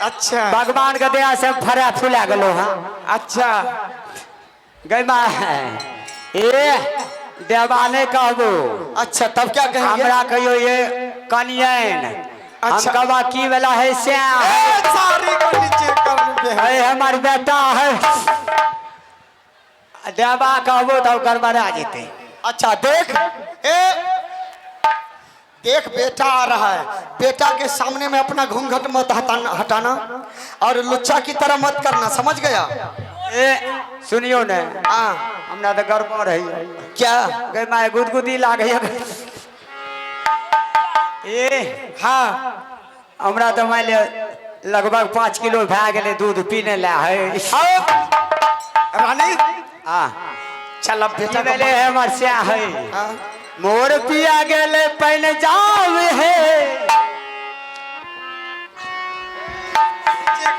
अच्छा भगवान के दया से फरा फुला गलो हाँ। अच्छा गई माँ ए देवाने कहबो। अच्छा तब क्या कहेंगे? हमरा कहियो ये कनियन। अच्छा। हम कबा की वाला है श्याम सारी को नीचे कर दे है हमार बेटा है। देवा कहबो तो गड़बड़ा जेते। अच्छा देख देख बेटा आ रहा है, बेटा के सामने में अपना घूंघट मत हटाना और लुच्चा की तरह मत करना, समझ गया? ए सुनियो ने हाँ हमरा तो गड़बड़ है क्या? गई माँ गुदगुदी लागे ए हाँ हमरा तो मान लिया लगभग 5 किलो भै गए दूध पीने ला है। रानी हाँ चल अब बेटा को बेले है मरसिया है। हाँ? मोर पिया गेले पहले जाव है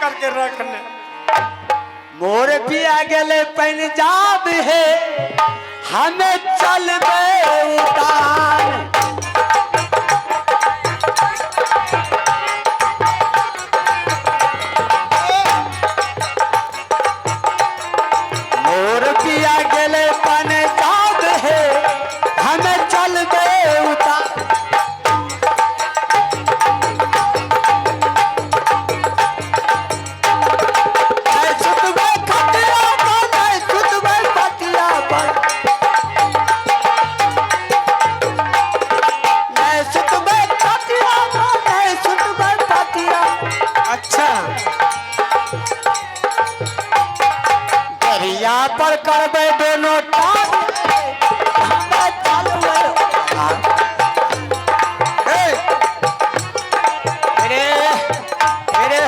करके रखने मोर पिया गेले पहले जाव है हमें चल गए उतार। मोर पिया गेले पहले जाव है हमें चल गए उतार। अच्छा दरिया पर करबे दोनों टांग हमें चल गए। अरे अरे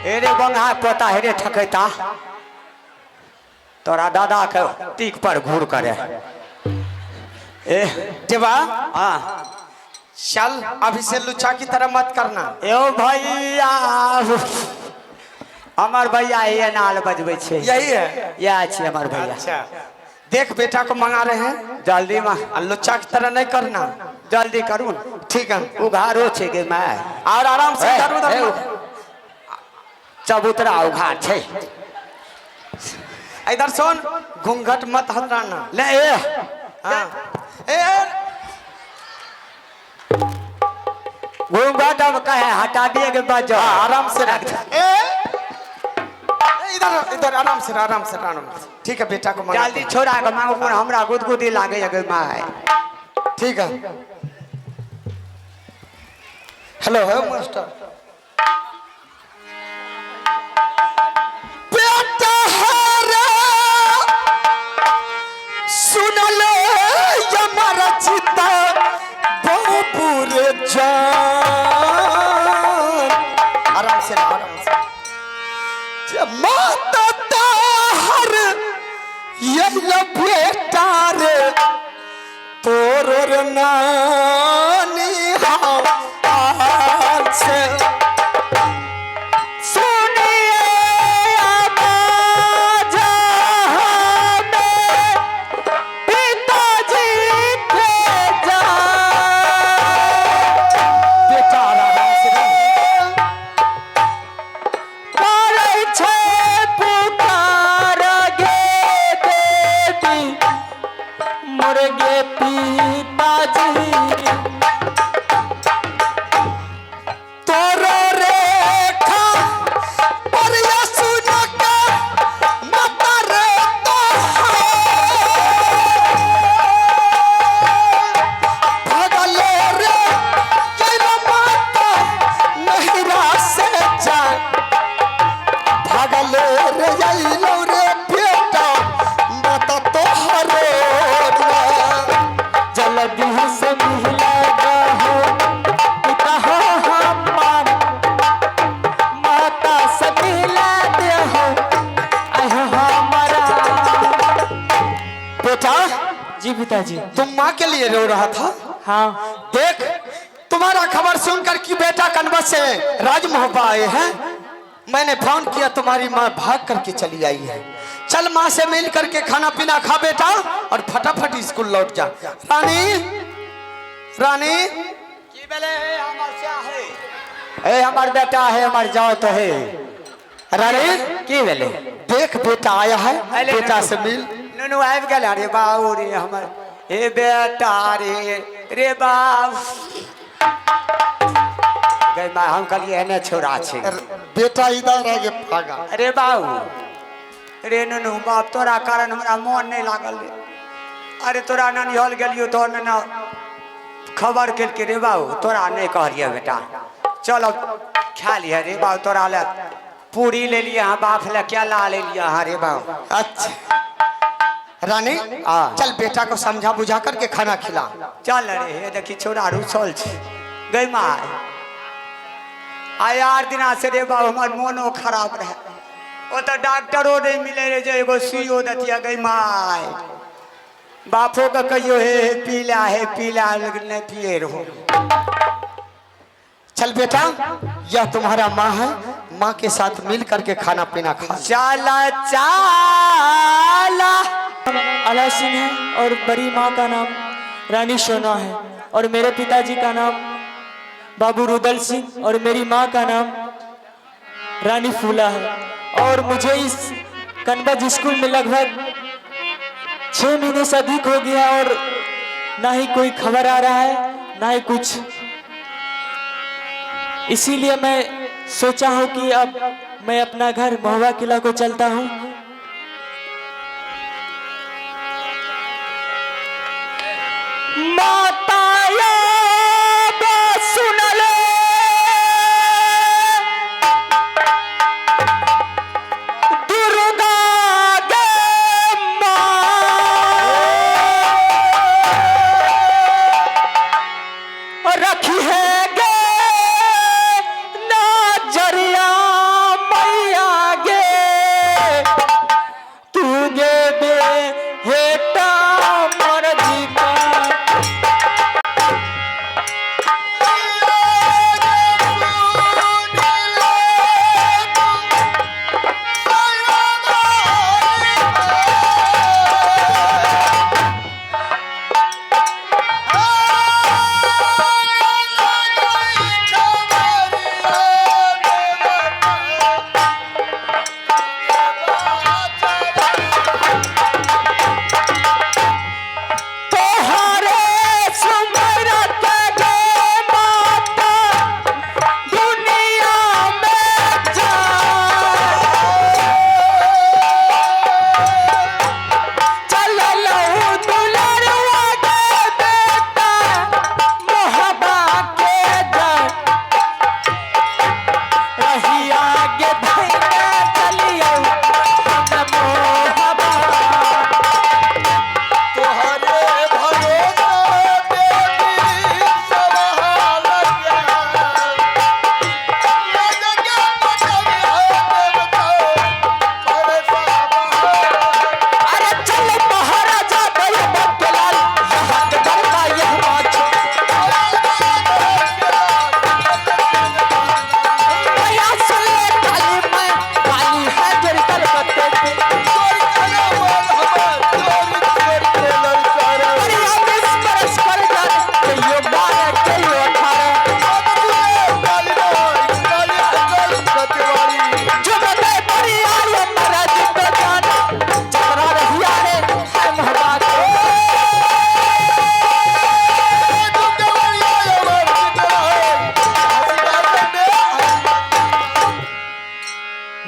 अरे बंगा पोता हेरे ठकैता तोरा दादा के तीक पर घूर करे ए देवा हाँ चल अभी से लुच्चा की तरह मत करना। यो भैया हमार भैया ये नाल बजबै छे यही है? यह छी हमार भैया। अच्छा देख बेटा को मंगा रहे हैं, जल्दी में लुच्चा की तरह नहीं करना। जल्दी करू ठीक है उघारो छे गे मैं और आराम से इधर उधर मत। चबूतरा उघार छे। इधर सुन घूंघट मत हटाना। ले ए हाँ घूंघट अब कहे हटा दिए के बाद जाओ आराम से रख। इधर इधर आराम से आराम से आराम से। ठीक है बेटा को मंगा जल्दी छोड़ा के मांगो पर हमरा गुदगुदी लागे गे माय। ठीक है हेलो है मास्टर। बेटा हरा सुन ले हमारा चिता बाबूर जान। आराम से जब माता ताहर ये बेटा रे तोर नानी हाल से सुनिए आवाज हमें पिताजी के जान। बेटा आराम से करे छे पुकार गे देवी मुर्गे पिताजी तोरो रेखा पर सुन का मत रे तो भगले रे केलो मत नहिरा से जा भगले रे जाइलो रे बेटा मत तोहरे जल्दी से मिला हो पिता हो हमार माता से मिला दे हो आह हमारा। बेटा जी पिताजी। तुम माँ के लिए रो रहा था? हाँ देख तुम्हारा खबर सुनकर कि बेटा कनबस से राजमहल आए हैं, मैंने फोन किया तुम्हारी माँ भाग करके चली आई है। चल माँ से मिल करके खाना पीना खा बेटा और फटाफट स्कूल लौट जा। रानी रानी की बेले हमर क्या है ए हमार बेटा है, हमार जाओ तो है। रानी की भेले? देख बेटा आया है, अरे बेटा से मिल। नुनु आबि गेल रे बाबू रे हमर, ए बेटा रे रे बाबू। गई माँ हम कहलिए एने छोरा छे। बेटा इधर आगे भागा। अरे बाबू रे नुनु बाप तोरा कारण हमरा मन नहीं लागल रे। अरे तोरा ननिहल गेलियो तो न खबर केल के रे बाबू तोरा नहीं कहलिए बेटा चलो खा लिया रे बाबू। तोरा ले पूरी ले लिया हाँ, बाप ले क्या ला ले लिया हाँ रे बाबू। अच्छा रानी चल बेटा को समझा बुझा करके खाना खिला। चल रे देखी छोरा रुसल छे। गई माँ आय 8 दिना से रे बाबू हमार मोनो खराब रहे। वो तो डॉक्टरो नहीं मिले रे जो एगो सुइयो दतिया। गई माँ बापो का कहियो है पीला लेकिन नहीं पिए रहो। चल बेटा यह तुम्हारा माँ है, माँ के साथ मिल करके खाना पीना खा। चाला चाला आला सिंह है और बड़ी माँ का नाम रानी सोना है और मेरे पिताजी का नाम बाबू रुदल सिंह और मेरी माँ का नाम रानी फूला है। और मुझे इस कन्वज स्कूल में लगभग 6 महीने से अधिक हो गया और ना ही कोई खबर आ रहा है ना ही कुछ। इसीलिए मैं सोचा हूँ कि अब मैं अपना घर महुआ किला को चलता हूँ।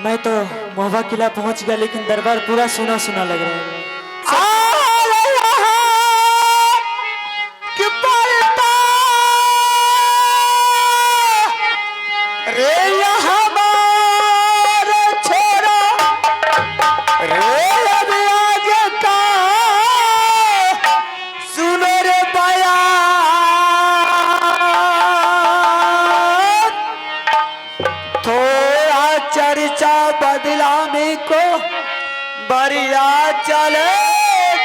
मैं तो महुआ किला पहुंच गया लेकिन दरबार पूरा सुना सुना लग रहा है। चर्चा बदला में को बरिया चले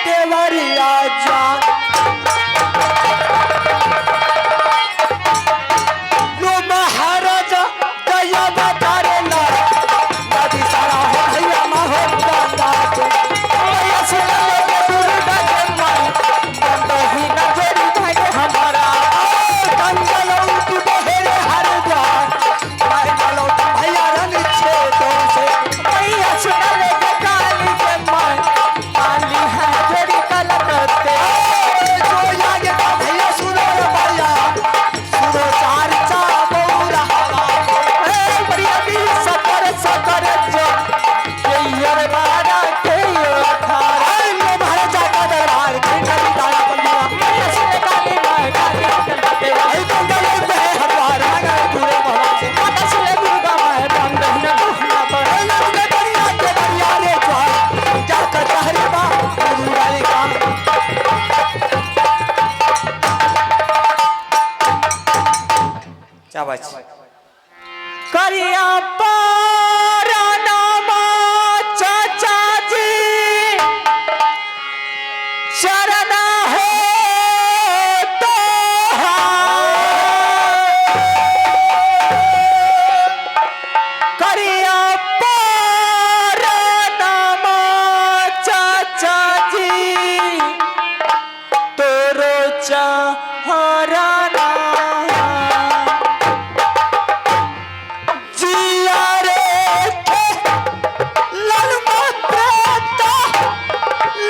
देवरिया जा लो महाराजा दया बतारे ला नदी सारा हो भैया महो गंगा के भैया से ले दूर डगे माई गंगा ही नजर भाई हमारा गंगा लौट बहेरे हर द्वार करिया पारानामा चाचा जी शरण हो तो करिया पारानामा चाचा जी तोरो चहराना जिया रे के लाल मात्रा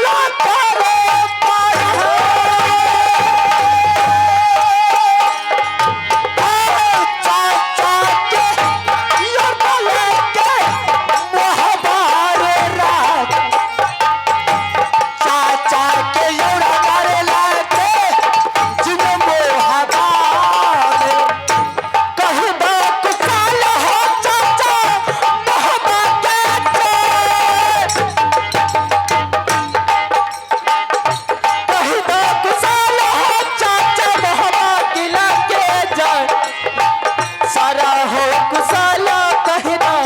लाता रे पाया चाचा के यो बोले के मोहबारे रात चाचा के योड़ा मारे लाके जिन मोहबारे कहीं दो कुशाल हो चाचा मोहबा के कहीं दो कुशाल हो चाचा मोहबा किला के जाए सारा हो कुशाल कहीं दो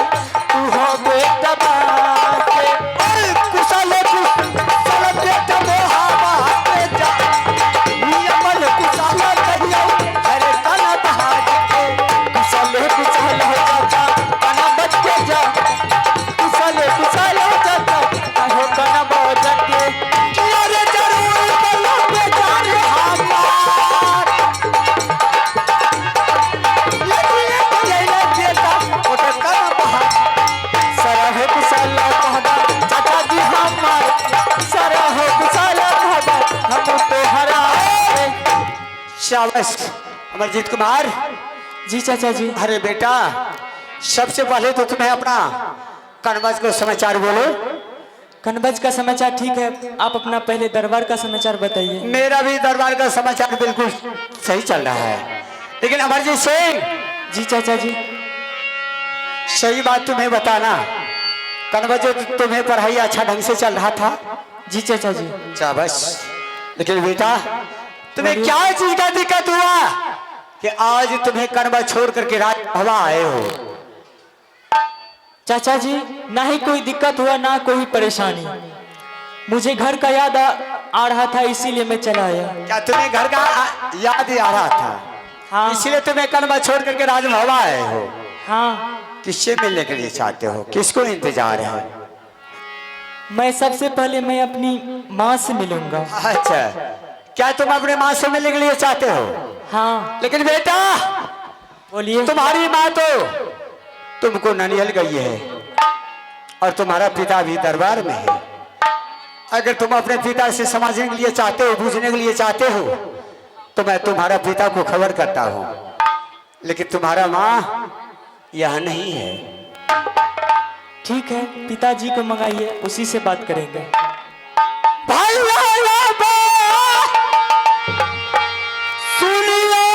तू हो बेटा बाके अरे कुशाल बेटा मोहबा के जा नियमल कुशाल कहियो अरे काना बहार के कुशाल हो चाचा काना बच के जा कुशाल हो चाचा कहो काना बच के अरे जरूर बोलो बेचार हमार ये बेटा ओटे काना बहार सारा हो कुशाल कहदा चाचा जी हमार सारा हो कुशाल कहदा हम तो हरा शाबाश अमरजीत कुमार। जी चाचा जी। अरे बेटा सबसे पहले तो तुम्हें अपना कनबस को समाचार बोलो। कनबज का समाचार ठीक है, आप अपना पहले दरबार का समाचार बताइए। मेरा भी दरबार का समाचार बिल्कुल सही चल रहा है, लेकिन अमरजीत सिंह जी चाचा जी। सही बात तुम्हें बताना, कनबस तुम्हें पढ़ाई अच्छा ढंग से चल रहा था। जी चाचा जी। शाबाश। लेकिन बेटा तुम्हें क्या चीज का दिक्कत हुआ कि आज तुम्हें कनबा छोड़ करके राज हवा आए हो? चाचा जी ना ही कोई दिक्कत हुआ ना कोई परेशानी, मुझे घर का याद आ रहा था इसीलिए मैं चला आया। क्या तुम्हें घर का याद ही आ रहा था? हाँ। इसीलिए तुम्हें कनबा छोड़ करके राज हवा आए हो? हाँ। किससे मिलने के लिए चाहते हो? किसको इंतजार है? मैं सबसे पहले मैं अपनी माँ से मिलूंगा। अच्छा, क्या तुम अपने माँ से मिलने के लिए चाहते हो? हाँ। लेकिन बेटा बोलिए। तुम्हारी माँ तो तुमको ननियल गई है और तुम्हारा पिता भी दरबार में है। अगर तुम अपने पिता से समझने के लिए चाहते हो, बूझने के लिए चाहते हो, तो मैं तुम्हारा पिता को खबर करता हूँ, लेकिन तुम्हारा माँ यह नहीं है। ठीक है, पिताजी को मंगाइए, उसी से बात करेंगे। भाई सुनिए,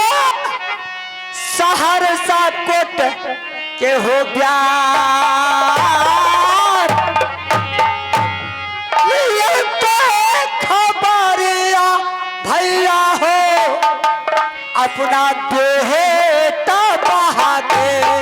सहरसा कोट के हो प्यार, लिए तो खबरिया भैया हो अपना बेटा बहाते हो।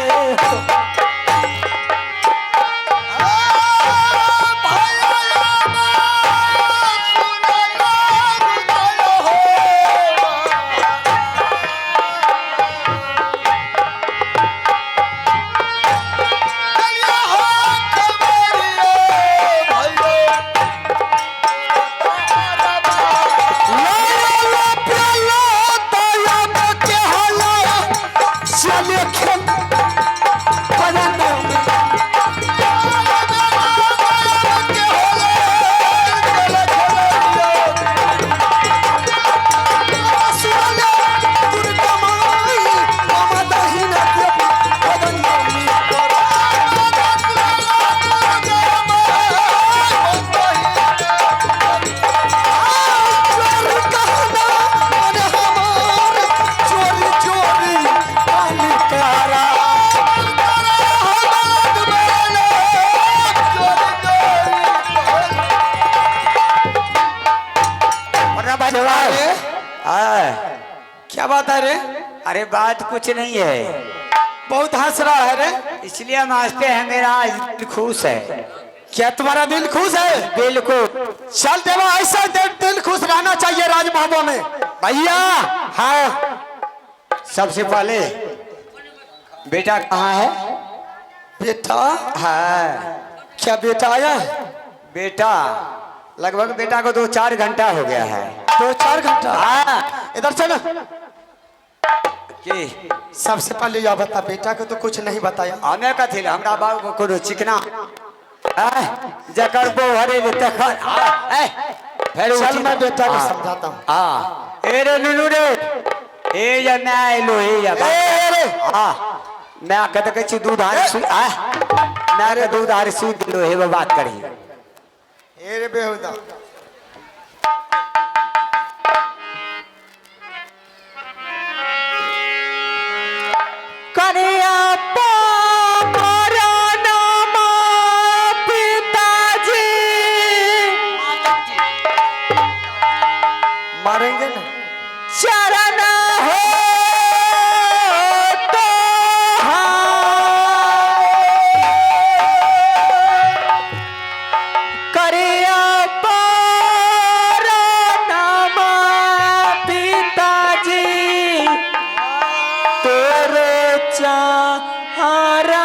क्या बात है रे? अरे बात कुछ नहीं है, बहुत हंस रहा है रे। इसलिए हम हंसते हैं, मेरा आज दिल खुश है। क्या तुम्हारा दिल खुश है? बिल्कुल। चल देवा, ऐसा दिल खुश रहना चाहिए राज महबो में। भैया हाँ, सबसे पहले बेटा कहाँ है? बेटा? हाँ। क्या बेटा आया? बेटा लगभग बेटा को 2-4 घंटा हो गया है। 2-4 घंटा? हाँ। इधर चलो। कि सबसे पहले यह बता, बेटा को तो कुछ नहीं बताया। हमें कथी ला, हमरा बाबू को कोनो चिकना जकर बो हरे तखर फिर चल मैं बेटा को समझाता हूँ। हाँ ए रे नुनू रे, ए या मैं आइलो ए या रे हाँ, मैं कहते कह छी दूध हार सुई मैं रे दूध हार सुई दिलो हे बात करी। ए रे बेहुदा, करिया मारेंगे ना? चरण हो तो करिया नाम पिताजी तेरे चाहरा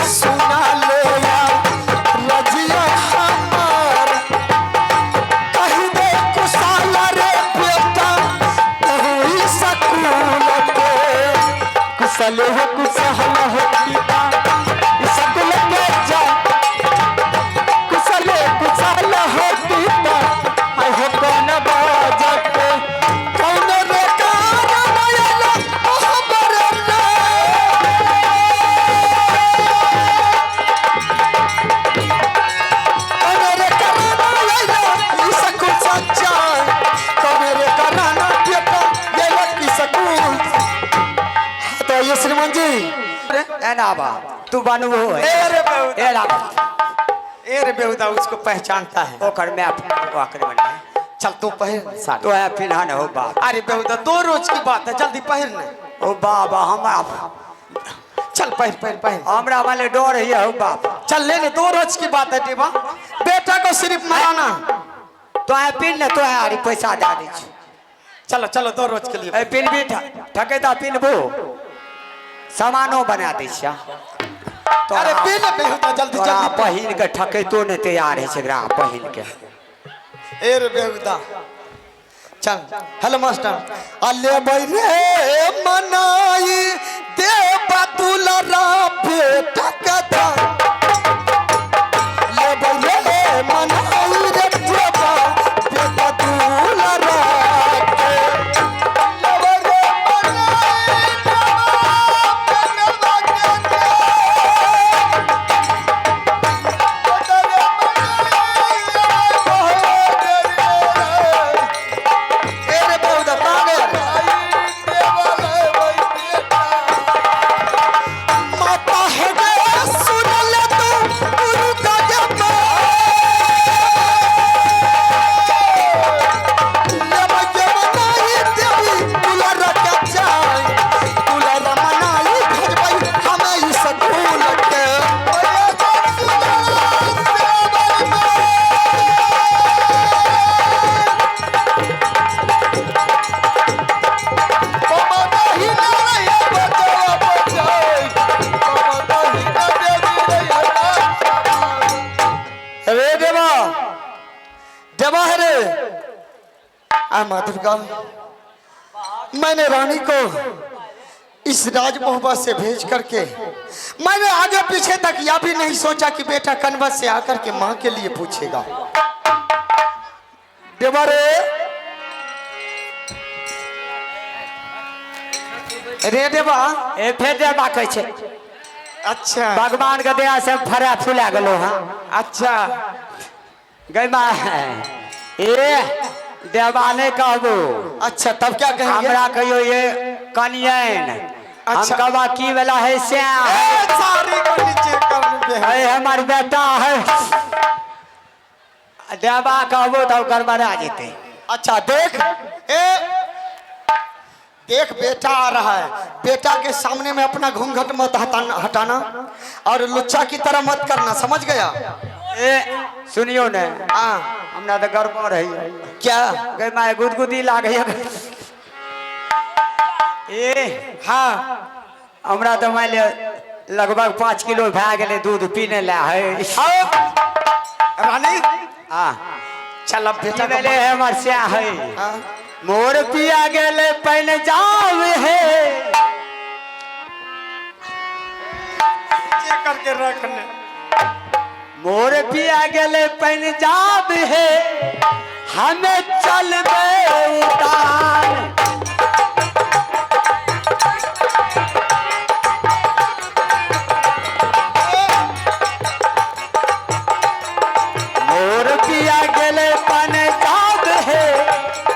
सुना ले रजिया हमार, कहीं दे कुशाला रे बेटा तही सकूल के। कुशल हो कुशल हो पिता सकल के जा, कुशल कुशल हो पिता आई हो कौन बाजत कौन रे कारा मायला मोहब्बर रे, कौन रे कारा मायला ई सकूल सच्चा, कौन रे कारा ना बेटा ये लकी सकूल। तो ये श्रीमान जी ए ना बा तू बनू हो ए रे बेहुदा, ए ना ए रे बेहुदा उसको पहचानता है। ओकर मैं वाकर बन चल तू पहन साड़ी। तो है फिलहाल हो बा। अरे बेहुदा 2 रोज की बात है, जल्दी पहन ले। ओ बाबा हमरा चल पहन पहन पहन। हमरा वाले डर है हो बाप। चल ले ले, 2 रोज की बात है टेबा, बेटा को सिर्फ मराना। तो है पिन ने तो है आरी पैसा दे दी। चलो चलो 2 रोज के लिए। ए पिन भी ठकेदा पिन बो सामानो बना दी छा। तो अरे पिन बेहुदा जल्दी तोरा जल्दी पहिन के ठके तो ने तैयार है छगरा पहिन के। ए रे बेहुदा चल। हेलो मास्टर, अले बैरे मनाई दे बतुला रा बेटा कथा, ले बैरे मनाई रे देवा बेटा तुला रा के, ले बैरे मनाई देवा माता है जाएगा। मैंने रानी को इस राज मोहब्बत से भेज करके मैंने आगे पीछे तक यह भी नहीं सोचा कि बेटा कन्वत से आकर के माँ के लिए पूछेगा। देवा रे रे देवा ए फेर देवा कहै छै। अच्छा भगवान के दया से फरा फुला गेलो हां। अच्छा गई माँ ए देवा ने कहबो। अच्छा तब क्या कहेंगे? हमरा कहियो ये कनियन। अच्छा। हम कहबा की वाला है से सारी को नीचे कर दे। है हमार बेटा है। देवा कहबो तो गड़बड़ा जेते। अच्छा देख देख बेटा आ रहा है, बेटा के सामने में अपना घूंघट मत हटाना और लुच्चा की तरह मत करना, समझ गया? ए सुनियो ने हाँ हमरा तो गड़बड़ है। क्या? गई माय गुदगुदी लागे ए हाँ हमरा तो मान ले लगभग 5 किलो भए गेले दूध पीने ला है। रानी हां चल अब बेटा को बेले है मरसिया है। हाँ? मोर पिया गेले पहले जाव है करके रखने। मोर पिया गेले पहले जाव है हमें चलबे उतार। मोर पिया गेले पहले जाव है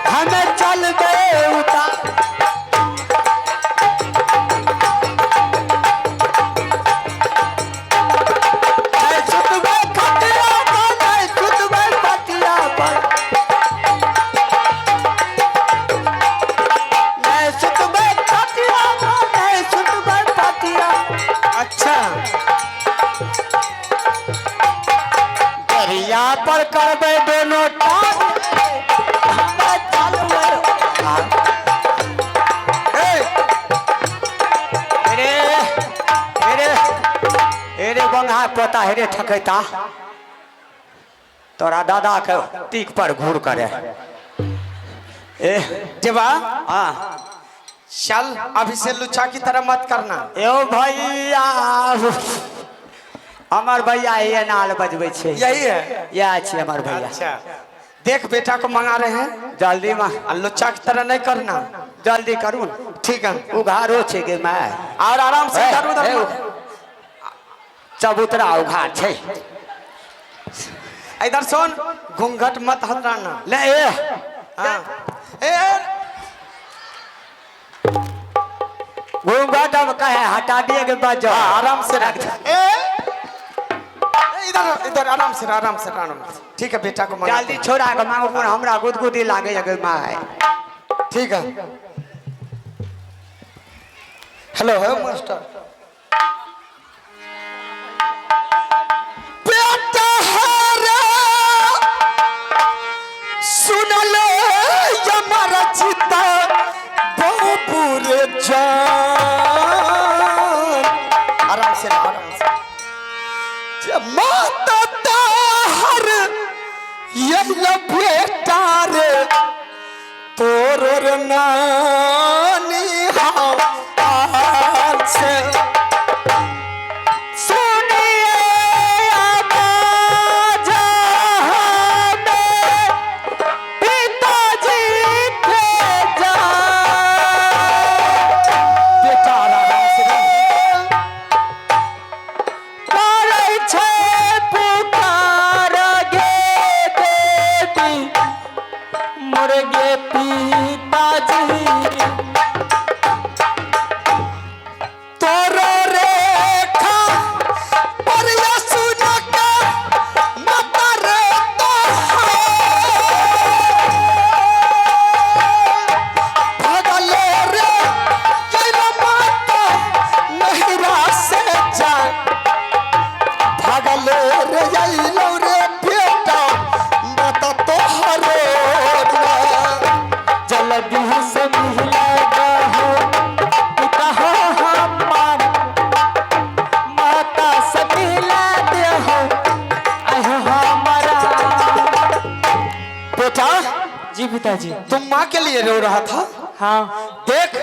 हमें चलबे उतार। अच्छा दरिया पर करबे दोनों टांग हमें चलबे। एरे बंगा पोता हेरे ठकैता तोरा दादा के तीक पर घूर करे। ए देवा हां चल अभी से लुच्चा की तरह मत करना। यो भैया हमार भैया ये नाल बजबै छे। यही है? या छी हमार भैया। अच्छा देख बेटा को मंगा रहे हैं, जल्दी मां लुच्चा की तरह नहीं करना। जल्दी करू। ठीक है उघारो छे गे मैं और आराम से इधर उधर चबूतरा उघार छे। इधर सुन घूंघट मत हटाना। ले ए हाँ ए घूंघट अब कहे हटा दिए के बाद जाओ। आराम से रख। इधर इधर आराम से आराम से आराम से। ठीक है बेटा को मंगा जल्दी छोड़ा के मांगो पर हमरा गुदगुदी लागे गे माय। ठीक है। हेलो है मास्टर। बेटा हरा सुन ले हमारा चिता बाबूर जान। आराम से जब माता हर ये बेटा रे तोर नानी हाल से सुनिए आवाज हमें पिताजी के जान। बेटा आराम से करे छे पुकार गे बेटी मुर्गे पिताजी तोरो रेखा पर सुन के मत रे तो भगले रे केला मत नहिरा से जा भगले रे आइलो रे बेटा मत तोहरे जल्दी से मिला पिताजी। तुम माँ के लिए रो रहा था? हाँ देख,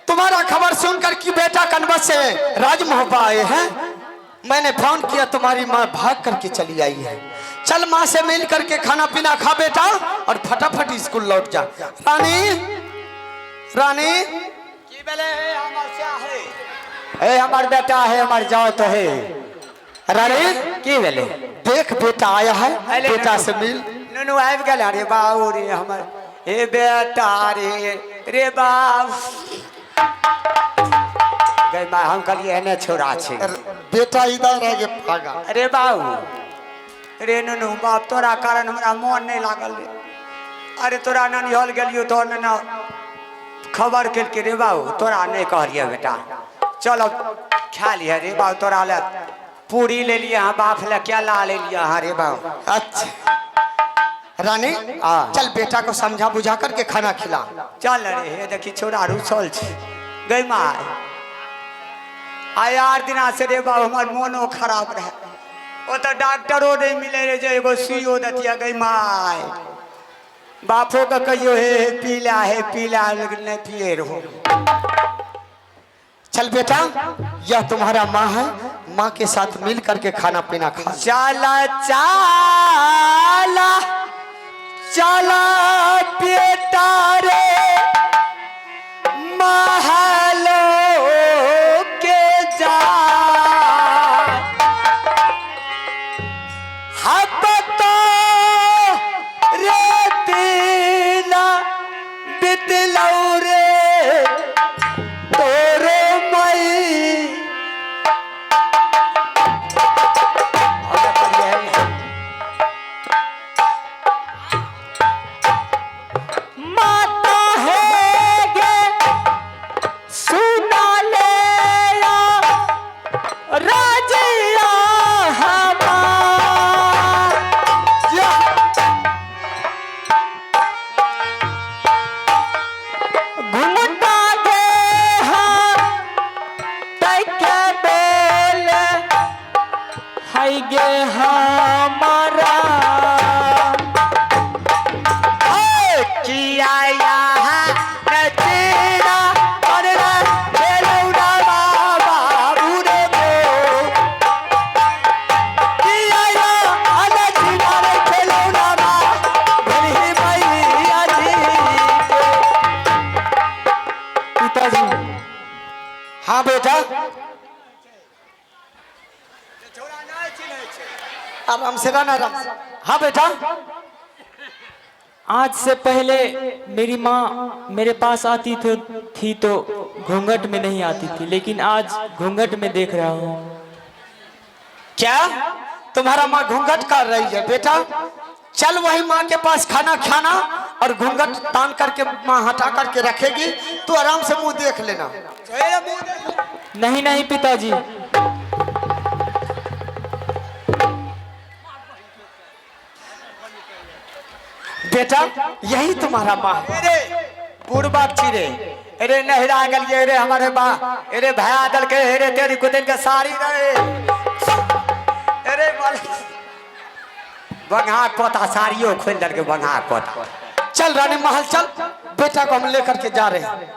तुम्हारा खबर सुनकर कि बेटा कनबस से राजमहल पर आए हैं, मैंने फोन किया, तुम्हारी माँ भाग करके चली आई है। चल माँ से मिल करके खाना पीना खा बेटा और फटाफट स्कूल लौट जा। रानी, रानी की बेले है हमार से है ए हमार बेटा है हमार जाओ तो है रानी की बेले देख बेटा आया है, बेटा से मिल। नुनु आबि गेल रे बाऊ रे हमर ए बेटा रे बाऊ गई माँ हम कहलिए एने छोड़ा छे बेटा इधर रह गए भागा। अरे बाऊ रे नुनु बाप तोरा कारण हमरा मन नहीं लागल रे। अरे तोरा ननिहल गेलियो तो न खबर केलके रे बाऊ तोरा नहीं कहलिए बेटा चलो खा लिया रे बाऊ तोरा ले पूरी ले लिया हाँ बाप ले क्या ला ले लिया हाँ रे बाऊ। अच्छा रानी चल बेटा को समझा बुझा करके खाना खिला। चल रे देखी छोरा रुसल छे गई माँ आय 8 दिना से रे बाबू हमार मोनो खराब रहे वो तो डॉक्टरों नहीं मिले रे जो एगो सुइयो दतिया गई माँ बापो का कहियो है पीला लेकिन नहीं पिए रहो। चल बेटा यह तुम्हारा माँ है, माँ के साथ मिल करके खाना पीना खा। चला चला चला बेटा रे महलो के जा हपतो रे दिला बितलौ रे तोरे मई माता है गे सुना ले राजिया हमार घुमता गे हाँ तैके बेल है गे हमारा किया यहाँ नचीना और बेलौना बाबू रे बो किया यहाँ नचीना रे बेलौना भली मैया जी पिताजी। हाँ बेटा आराम से रहना, आराम से। हाँ बेटा आज से पहले मेरी माँ मेरे पास आती थी तो घूंघट में नहीं आती थी, लेकिन आज घूंघट में देख रहा हूँ। क्या तुम्हारा माँ घूंघट कर रही है? बेटा चल वही माँ के पास खाना खाना और घूंघट तान करके माँ हटा करके रखेगी, तू आराम से मुंह देख लेना। नहीं नहीं पिताजी। बेटा यही तुम्हारा माँ है। अरे बुढ़बा छिरे अरे नहरा गलिए रे हमारे बा अरे भया दल के अरे तेरी कुतिन के साड़ी रहे अरे बंगा पोता साड़ियों खोल दल के बंगा पोता। चल रानी महल चल, बेटा को हम लेकर के जा रहे हैं।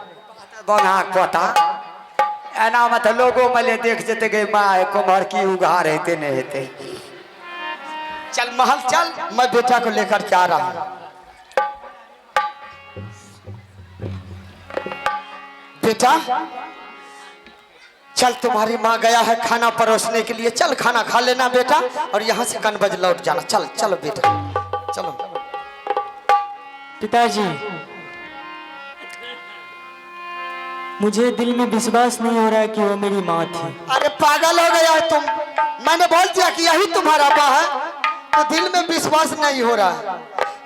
बंगा पोता एना मत लोगों में ले देख जते गए माँ कुम्हर की उघार हेते नहीं हेते। चल महल चल, मैं बेटा को लेकर के आ रहा हूँ। बेटा चल तुम्हारी माँ गया है खाना परोसने के लिए, चल खाना खा लेना बेटा और यहाँ से कनबज लौट जाना। चल चलो बेटा चलो। पिताजी मुझे दिल में विश्वास नहीं हो रहा है कि वो मेरी माँ थी। अरे पागल हो गया है तुम, मैंने बोल दिया कि यही तुम्हारा माँ है तो दिल में विश्वास नहीं हो रहा है।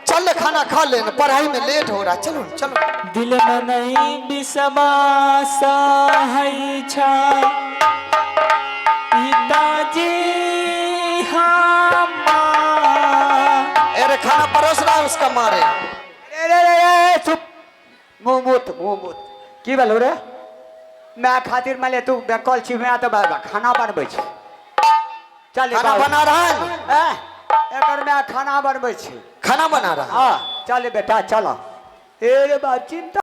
चल खाना खा लेना, पढ़ाई में लेट हो रहा है। चलो चलो। दिल में नहीं विश्वास है छा पिताजी हमार। अरे खाना परोस रहा है उसका मारे। चुप मुंह मुत की बोलो रे मैं खातिर मैं ले तू बेकल छी मैं तो खाना बनबै छी। चल खाना बना रहा है? एकर मैं खाना बनबै छी। खाना बना रहा है? हाँ चल बेटा चलो ए रे बाप चिंता